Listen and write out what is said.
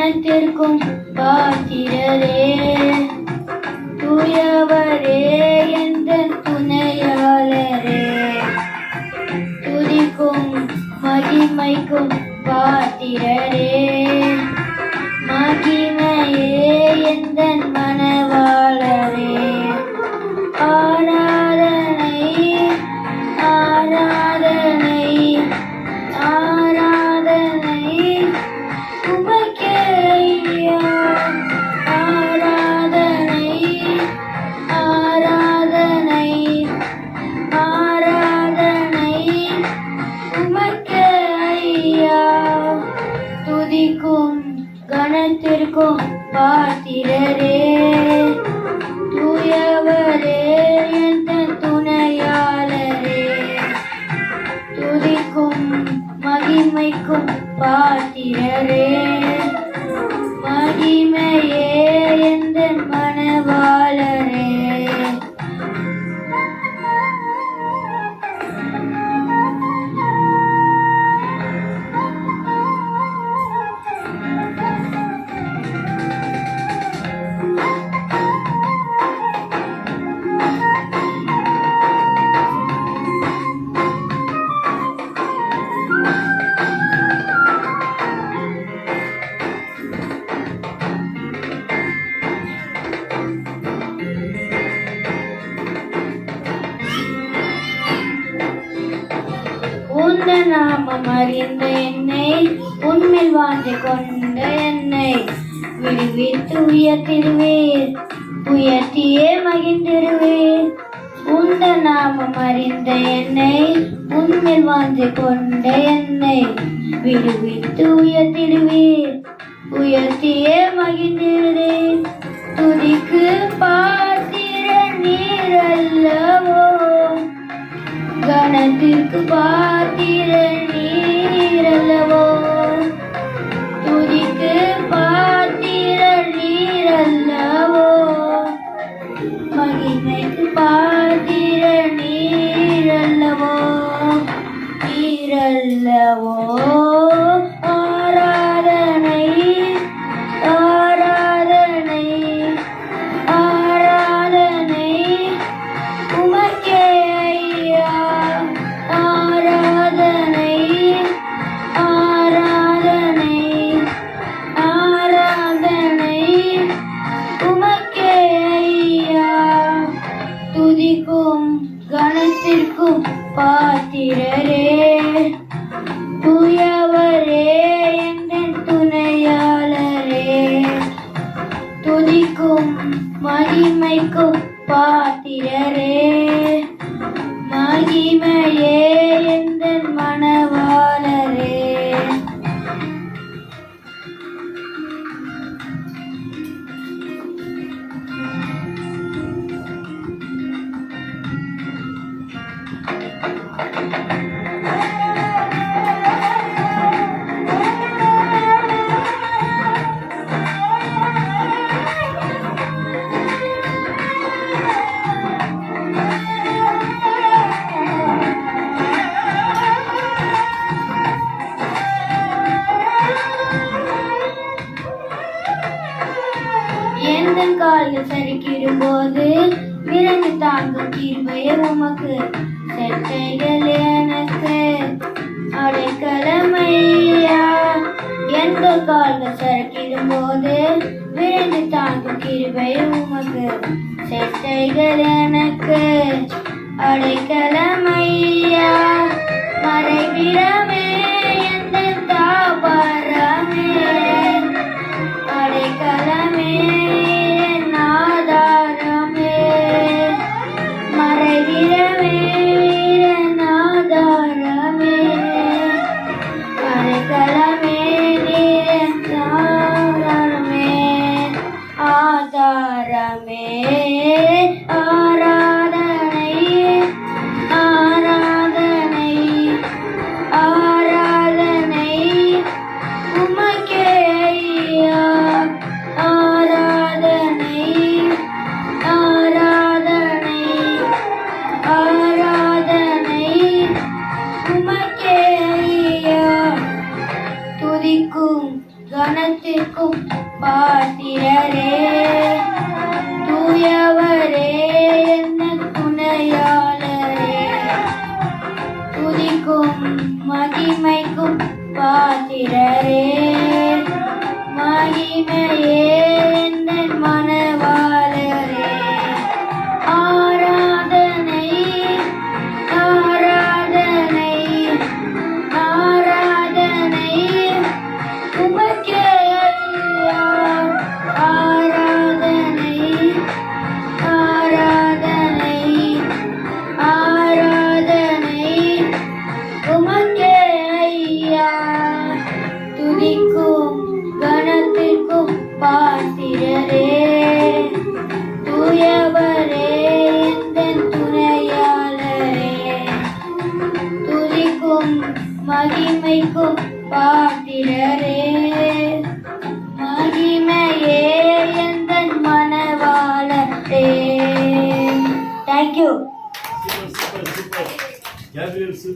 கணத்திற்கும் பாத்திரரே, தூயவரே எந்த துணையாளரே, துதிக்கும் மகிமைக்கும் பாத்திரரே, மகிமையே எந்த மனவாளரே. ஆராதனை ஆராதனை ஆராதனை உமக்கே ஐயா. ஆராதனை ஆராதனை ஆராதனை உமக்கே ஐயா. துதிக்கும் கணத்திற்கும் பாத்திரரே, தூயவரே எந்த துணையாளரே, துதிக்கும் மகிமைக்கும் பாத்திரரே, மகிமையே எந்த மனவாளரே. உந்த நாமம் அறிந்த என்னை, உன்மேல் வாஞ்சை கொண்ட என்னை விடுவித்து உயர்த்திடுவீர், உயர்த்தியே மகிழ்ந்திடுவீர். உந்த நாமம் அறிந்த என்னை, உன்மேல் வாஞ்சை கொண்ட என்னை விடுவித்து உயர்த்திடுவீர், உயர்த்தியே மகிழ்ந்திடுவீர். துதிக்கு பாத்திர நீரல்லவோ, கணத்திற்கு பாத்திர நீரல்லவோ, துதிக்கு பாத்திர நீரல்லவோ, மகிமைக்கு பாத்திர நீரல்லவோ, நீரல்லவோ. ஆராதனை ஆராதனை ஆராதனை உமக்கே ஐயா. ஆராதனை ஆராதனை ஆராதனை உமக்கே ஐயா. துதிக்கும் கணத்திற்கும் பாத்திரரே, தூயவரே எந்த துணையாளரே, துதிக்கும் மகிமைக்கும் பாத்திரரே, மகிமையே எந்த மனவாளரே. எந்த காலில் சரிக்கிடும் போது விரைந்து தாங்கும் கிருபையே உமக்கு, செட்டைகள் எனக்கு அடைக்கலமையா. எந்த காலில் சரிக்கிடும் போது விரைந்து தாங்கும் கிருபையே உமக்கு, செட்டைகள் எனக்கு அடைக்கலமையா. மறைவிடமே எந்த தாபரமே, அடைக்கலமே ஆதாரமே, மறைவிடமே ஆதாரமே, அடைக்கலமே ஆதாரமே, ஆதாரமே. ஆராதனை ஆராதனை கணத்திற்கும் பாத்திரரே தூயவரே என்ன துணையாளரே துதிக்கும் மகிமைக்கும் பாத்திரரே மகிமையே என்ன மனவாளரே ஆராதனை ஆராதனை ஆராதனை உமக்கே ஐயா ஆராதனை ஆராதனை ஆராதனை உமக்கே ஐயா துதிக்கும் கணத்திற்கும் பாத்திரரே தூயவரே எந்தன் துணையாளரே துதிக்கும் மகிமைக்கும் பாத்திரரே மகிமையே எந்தன் மனவாளரே. Thank you. Super, super, super. Gabriel, super.